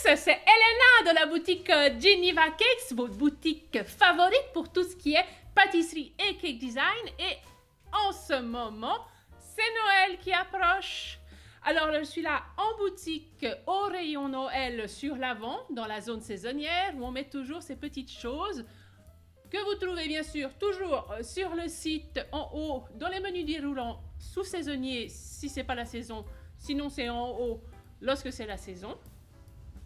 c'est Elena de la boutique Geneva Cakes, votre boutique favorite pour tout ce qui est pâtisserie et cake design. Et en ce moment, c'est Noël qui approche. Alors, je suis là en boutique au rayon Noël sur l'avant, dans la zone saisonnière, où on met toujours ces petites choses que vous trouvez bien sûr toujours sur le site en haut, dans les menus déroulants sous saisonnier, si ce n'est pas la saison, sinon c'est en haut lorsque c'est la saison.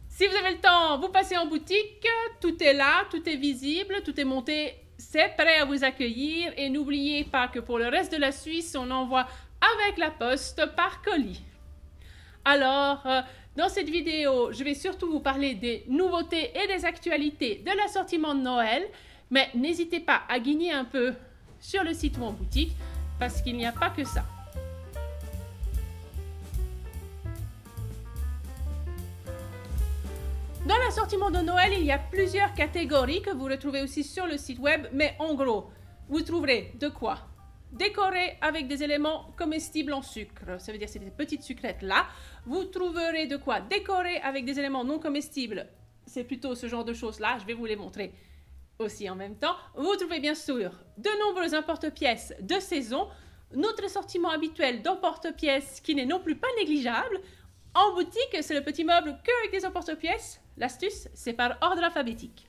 Si vous avez le temps, vous passez en boutique, tout est là, tout est visible, tout est monté, c'est prêt à vous accueillir. Et n'oubliez pas que pour le reste de la Suisse, on envoie avec la poste par colis. Alors, dans cette vidéo, je vais surtout vous parler des nouveautés et des actualités de l'assortiment de Noël. Mais n'hésitez pas à guigner un peu sur le site ou en boutique, parce qu'il n'y a pas que ça. Dans l'assortiment de Noël, il y a plusieurs catégories que vous retrouvez aussi sur le site web, mais en gros, vous trouverez de quoi décorer avec des éléments comestibles en sucre. Ça veut dire que c'est des petites sucrètes là. Vous trouverez de quoi décorer avec des éléments non comestibles. C'est plutôt ce genre de choses là. Je vais vous les montrer aussi en même temps. Vous trouvez bien sûr de nombreux emporte-pièces de saison. Notre assortiment habituel d'emporte-pièces qui n'est non plus pas négligeable. En boutique, c'est le petit meuble que avec des emporte-pièces. L'astuce, c'est par ordre alphabétique.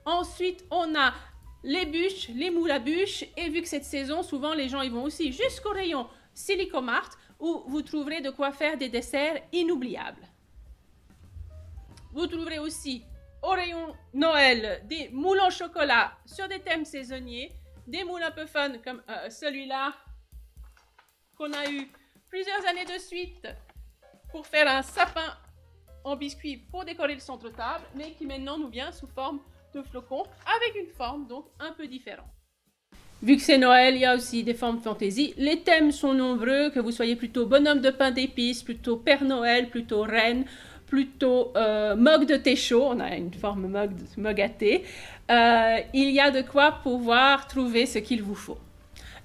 Ensuite, on a les bûches, les moules à bûches. Et vu que cette saison, souvent les gens y vont aussi jusqu'au rayon Silicomart où vous trouverez de quoi faire des desserts inoubliables. Vous trouverez aussi au rayon Noël des moules en chocolat sur des thèmes saisonniers. Des moules un peu fun comme celui-là qu'on a eu plusieurs années de suite pour faire un sapin en biscuit pour décorer le centre-table, mais qui maintenant nous vient sous forme de flocons avec une forme donc un peu différente. Vu que c'est Noël, il y a aussi des formes fantaisie. Les thèmes sont nombreux, que vous soyez plutôt bonhomme de pain d'épices, plutôt Père Noël, plutôt reine, plutôt mug de thé chaud. On a une forme mug à thé. Il y a de quoi pouvoir trouver ce qu'il vous faut.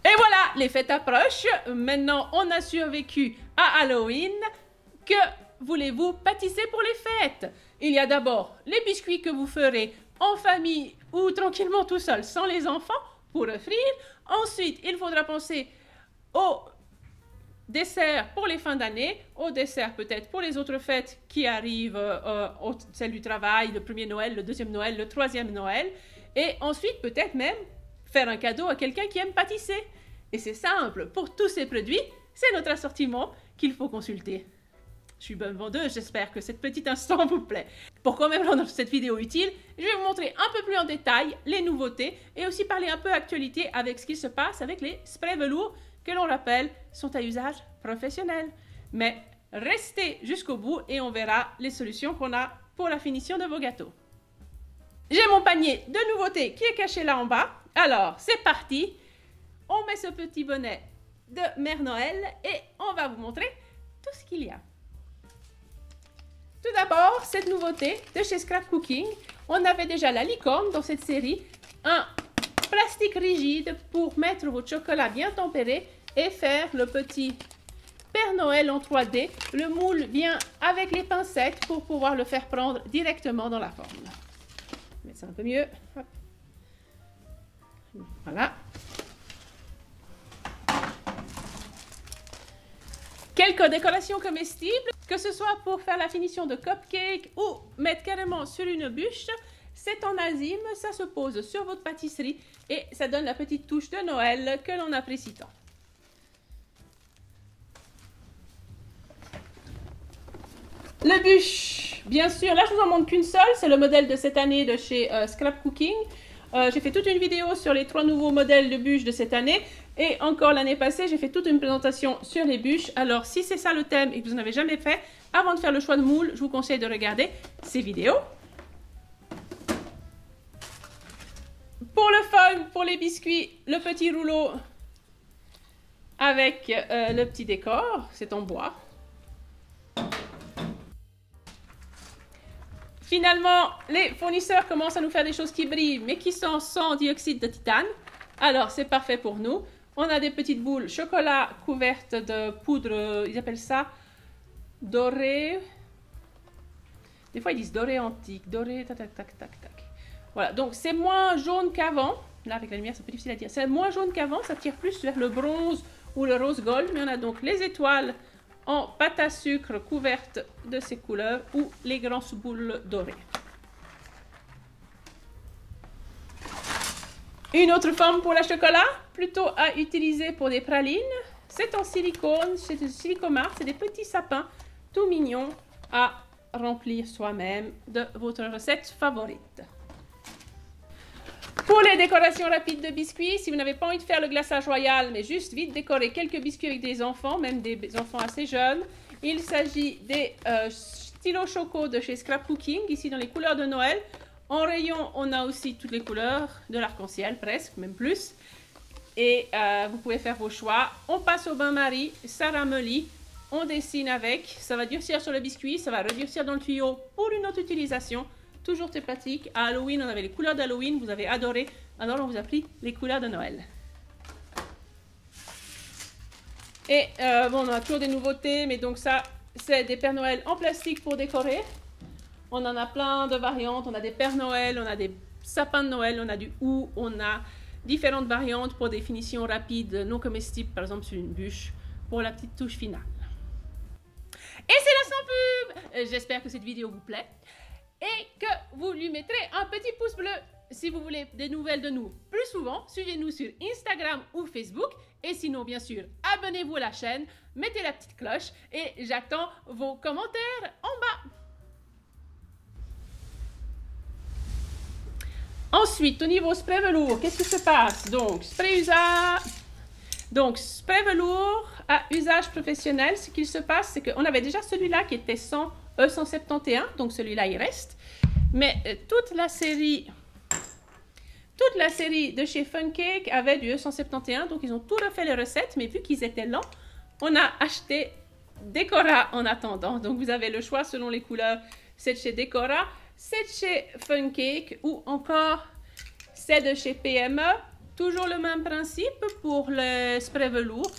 Et voilà, les fêtes approchent. Maintenant, on a survécu à Halloween. Que voulez-vous pâtisser pour les fêtes? Il y a d'abord les biscuits que vous ferez en famille ou tranquillement tout seul, sans les enfants, pour offrir. Ensuite, il faudra penser au dessert pour les fins d'année, au dessert peut-être pour les autres fêtes qui arrivent, celle du travail, le premier Noël, le deuxième Noël, le troisième Noël. Et ensuite, peut-être même faire un cadeau à quelqu'un qui aime pâtisser. Et c'est simple, pour tous ces produits, c'est notre assortiment qu'il faut consulter. Je suis bonne vendeuse, j'espère que cette petite instant vous plaît. Pour quand même rendre cette vidéo utile, je vais vous montrer un peu plus en détail les nouveautés et aussi parler un peu actualité avec ce qui se passe avec les sprays velours que l'on rappelle sont à usage professionnel. Mais restez jusqu'au bout et on verra les solutions qu'on a pour la finition de vos gâteaux. J'ai mon panier de nouveautés qui est caché là en bas. Alors, c'est parti. On met ce petit bonnet de Mère Noël et on va vous montrer tout ce qu'il y a. Tout d'abord, cette nouveauté de chez Scrap Cooking. On avait déjà la licorne dans cette série, un plastique rigide pour mettre votre chocolat bien tempéré et faire le petit Père Noël en 3D. Le moule vient avec les pincettes pour pouvoir le faire prendre directement dans la forme. Je vais mettre ça un peu mieux. Hop. Voilà. Quelques décorations comestibles, que ce soit pour faire la finition de cupcake ou mettre carrément sur une bûche, c'est en azime, ça se pose sur votre pâtisserie et ça donne la petite touche de Noël que l'on apprécie tant. Le bûche, bien sûr, là je vous en montre qu'une seule, c'est le modèle de cette année de chez Scrap Cooking. J'ai fait toute une vidéo sur les 3 nouveaux modèles de bûches de cette année. Et encore l'année passée, j'ai fait toute une présentation sur les bûches. Alors, si c'est ça le thème et que vous n'avez jamais fait, avant de faire le choix de moule, je vous conseille de regarder ces vidéos. Pour le fun, pour les biscuits, le petit rouleau avec le petit décor. C'est en bois. Finalement, les fournisseurs commencent à nous faire des choses qui brillent, mais qui sont sans dioxyde de titane. Alors, c'est parfait pour nous. On a des petites boules chocolat couvertes de poudre, ils appellent ça doré. Des fois, ils disent doré antique, doré, tac, tac, tac, tac, tac. Voilà, donc c'est moins jaune qu'avant. Là, avec la lumière, c'est un peu difficile à dire. C'est moins jaune qu'avant, ça tire plus vers le bronze ou le rose gold. Mais on a donc les étoiles en pâte à sucre couverte de ces couleurs ou les grosses boules dorées. Une autre forme pour le chocolat, plutôt à utiliser pour des pralines. C'est en silicone, c'est du Silicomart, c'est des petits sapins tout mignons à remplir soi-même de votre recette favorite. Pour les décorations rapides de biscuits, si vous n'avez pas envie de faire le glaçage royal, mais juste vite décorer quelques biscuits avec des enfants, même des enfants assez jeunes, il s'agit des stylos choco de chez Scrap Cooking, ici dans les couleurs de Noël. En rayon, on a aussi toutes les couleurs de l'arc-en-ciel, presque, même plus. Et vous pouvez faire vos choix. On passe au bain-marie, ça ramollit, on dessine avec, ça va durcir sur le biscuit, ça va redurcir dans le tuyau pour une autre utilisation. Toujours très pratique. À Halloween, on avait les couleurs d'Halloween, vous avez adoré. Alors, on vous a pris les couleurs de Noël. Et bon, on a toujours des nouveautés, mais donc ça, c'est des Pères Noël en plastique pour décorer. On en a plein de variantes. On a des Pères Noël, on a des sapins de Noël, on a du hou, on a différentes variantes pour des finitions rapides, non comestibles, par exemple sur une bûche, pour la petite touche finale. Et c'est la sans pub. J'espère que cette vidéo vous plaît. Et que vous lui mettrez un petit pouce bleu si vous voulez des nouvelles de nous plus souvent. Suivez-nous sur Instagram ou Facebook. Et sinon, bien sûr, abonnez-vous à la chaîne, mettez la petite cloche et j'attends vos commentaires en bas. Ensuite, au niveau spray velours, qu'est-ce qui se passe? Donc, spray velours à usage professionnel, ce qu'il se passe, c'est qu'on avait déjà celui-là qui était 171, donc celui-là il reste, mais toute la série de chez Funcake avait du E171, donc ils ont tout refait les recettes, mais vu qu'ils étaient lents, on a acheté Decora en attendant. Donc vous avez le choix selon les couleurs, c'est de chez Decora, c'est de chez Funcake ou encore c'est de chez PME. Toujours le même principe pour le spray velours.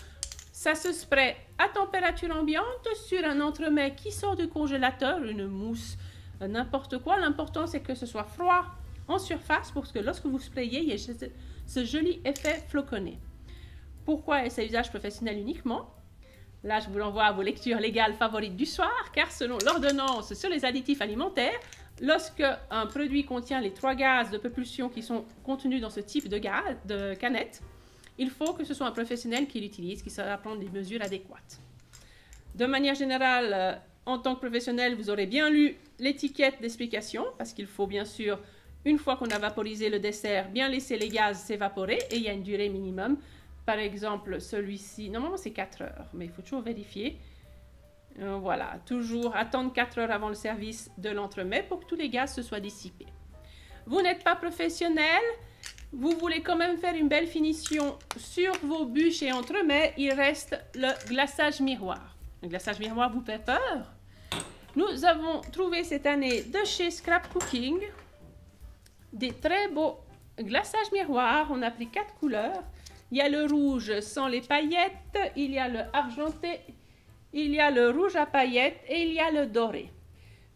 Ça se spray à température ambiante sur un entremets qui sort du congélateur, une mousse, n'importe quoi. L'important, c'est que ce soit froid en surface pour que lorsque vous sprayez, il y ait ce joli effet floconné. Pourquoi est-ce à usage professionnel uniquement? Là, je vous l'envoie à vos lectures légales favorites du soir, car selon l'ordonnance sur les additifs alimentaires, lorsque un produit contient les 3 gaz de propulsion qui sont contenus dans ce type de canette, il faut que ce soit un professionnel qui l'utilise, qui saura prendre les mesures adéquates. De manière générale, en tant que professionnel, vous aurez bien lu l'étiquette d'explication, parce qu'il faut bien sûr, une fois qu'on a vaporisé le dessert, bien laisser les gaz s'évaporer, et il y a une durée minimum. Par exemple, celui-ci, normalement c'est 4 heures, mais il faut toujours vérifier. Voilà, toujours attendre 4 heures avant le service de l'entremets pour que tous les gaz se soient dissipés. Vous n'êtes pas professionnel, vous voulez quand même faire une belle finition sur vos bûches et entremets, il reste le glaçage miroir. Le glaçage miroir vous fait peur? Nous avons trouvé cette année de chez Scrap Cooking des très beaux glaçages miroirs. On a pris 4 couleurs. Il y a le rouge sans les paillettes, il y a le argenté, il y a le rouge à paillettes et il y a le doré.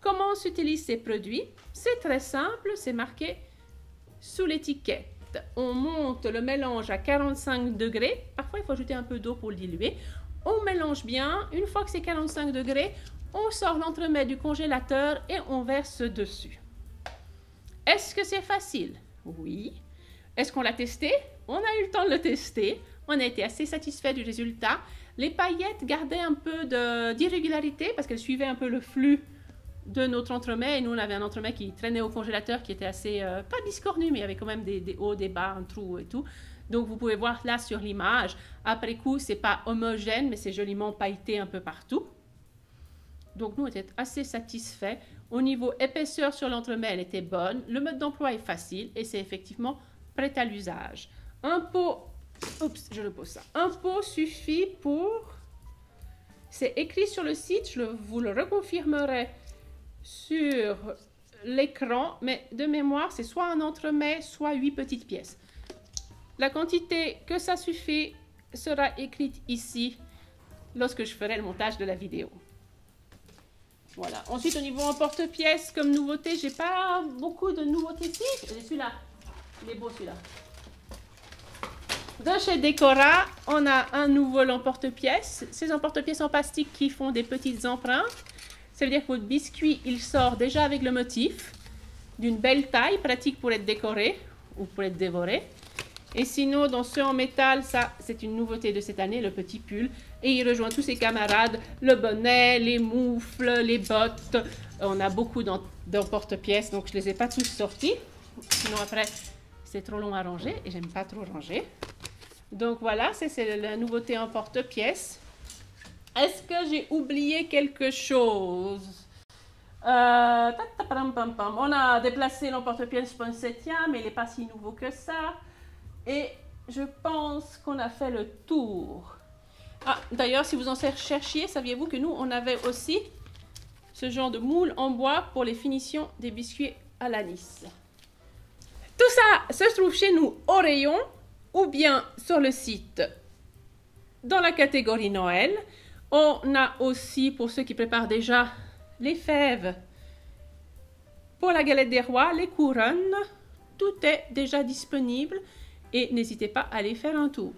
Comment s'utilisent ces produits? C'est très simple, c'est marqué sous l'étiquette. On monte le mélange à 45 degrés. Parfois, il faut ajouter un peu d'eau pour le diluer. On mélange bien. Une fois que c'est 45 degrés, on sort l'entremets du congélateur et on verse dessus. Est-ce que c'est facile? Oui. Est-ce qu'on l'a testé? On a eu le temps de le tester. On a été assez satisfait du résultat. Les paillettes gardaient un peu d'irrégularité parce qu'elles suivaient un peu le flux de notre entremets. Et nous, on avait un entremets qui traînait au congélateur qui était assez, pas discornu, mais il y avait quand même des hauts, des bas, un trou et tout. Donc, vous pouvez voir là sur l'image. Après coup, c'est pas homogène, mais c'est joliment pailleté un peu partout. Donc, nous, on était assez satisfaits. Au niveau épaisseur sur l'entremets, elle était bonne. Le mode d'emploi est facile et c'est effectivement prêt à l'usage. Un pot, oups, je le pose ça. Un pot suffit pour, c'est écrit sur le site, je vous le reconfirmerai sur l'écran, mais de mémoire, c'est soit un entremets, soit 8 petites pièces. La quantité que ça suffit sera écrite ici lorsque je ferai le montage de la vidéo. Voilà. Ensuite, au niveau emporte-pièces, comme nouveauté, j'ai pas beaucoup de nouveautés ici. Celui-là, il est beau celui-là. De chez Decora, on a un nouveau emporte-pièces. Ces emporte-pièces en plastique qui font des petites empreintes. Ça veut dire que votre biscuit, il sort déjà avec le motif, d'une belle taille, pratique pour être décoré ou pour être dévoré. Et sinon, dans ceux en métal, ça, c'est une nouveauté de cette année, le petit pull. Et il rejoint tous ses camarades, le bonnet, les moufles, les bottes. On a beaucoup d'emporte-pièces, donc je ne les ai pas tous sortis. Sinon, après, c'est trop long à ranger et j'aime pas trop ranger. Donc voilà, c'est la nouveauté emporte-pièces. Est-ce que j'ai oublié quelque chose? On a déplacé l'emporte-pièces poinsettia, mais il n'est pas si nouveau que ça. Et je pense qu'on a fait le tour. Ah, d'ailleurs, si vous en cherchiez, saviez-vous que nous, on avait aussi ce genre de moule en bois pour les finitions des biscuits à l'anis. Tout ça se trouve chez nous au rayon ou bien sur le site dans la catégorie Noël. On a aussi, pour ceux qui préparent déjà, les fèves pour la galette des rois, les couronnes. Tout est déjà disponible et n'hésitez pas à aller faire un tour.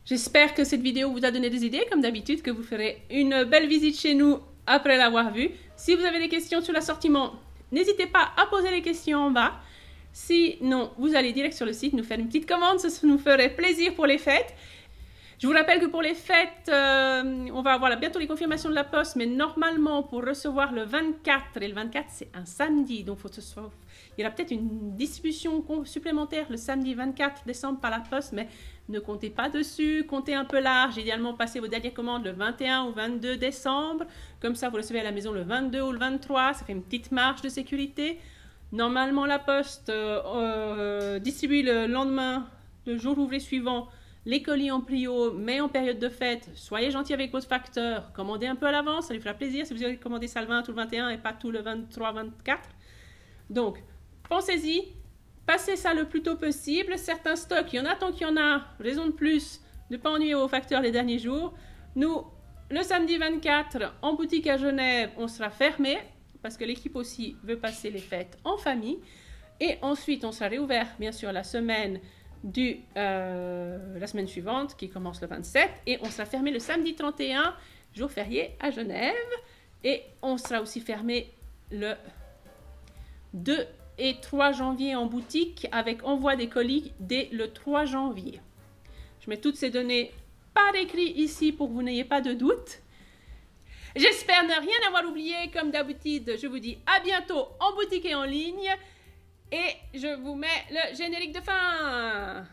J'espère que cette vidéo vous a donné des idées, comme d'habitude, que vous ferez une belle visite chez nous après l'avoir vue. Si vous avez des questions sur l'assortiment, n'hésitez pas à poser les questions en bas. Sinon, vous allez direct sur le site, nous faire une petite commande, ça nous ferait plaisir pour les fêtes. Je vous rappelle que pour les fêtes, on va avoir bientôt les confirmations de la poste, mais normalement, pour recevoir le 24, et le 24, c'est un samedi, donc il y aura peut-être une distribution supplémentaire le samedi 24 décembre par la poste, mais ne comptez pas dessus, comptez un peu large, idéalement passez vos dernières commandes le 21 ou 22 décembre, comme ça vous recevez à la maison le 22 ou le 23, ça fait une petite marge de sécurité. Normalement, la poste distribue le lendemain, le jour ouvré suivant, les colis en prio, mais en période de fête. Soyez gentils avec votre facteur, commandez un peu à l'avance, ça lui fera plaisir si vous avez commandé ça le 20 ou le 21 et pas tout le 23, 24. Donc, pensez-y, passez ça le plus tôt possible. Certains stocks, il y en a tant qu'il y en a, raison de plus, ne pas ennuyer vos facteurs les derniers jours. Nous, le samedi 24, en boutique à Genève, on sera fermé, parce que l'équipe aussi veut passer les fêtes en famille. Et ensuite, on sera réouvert, bien sûr, la semaine suivante, qui commence le 27. Et on sera fermé le samedi 31, jour férié à Genève. Et on sera aussi fermé le 2 et 3 janvier en boutique, avec envoi des colis dès le 3 janvier. Je mets toutes ces données par écrit ici pour que vous n'ayez pas de doute. J'espère ne rien avoir oublié. Comme d'habitude, je vous dis à bientôt en boutique et en ligne. Et je vous mets le générique de fin.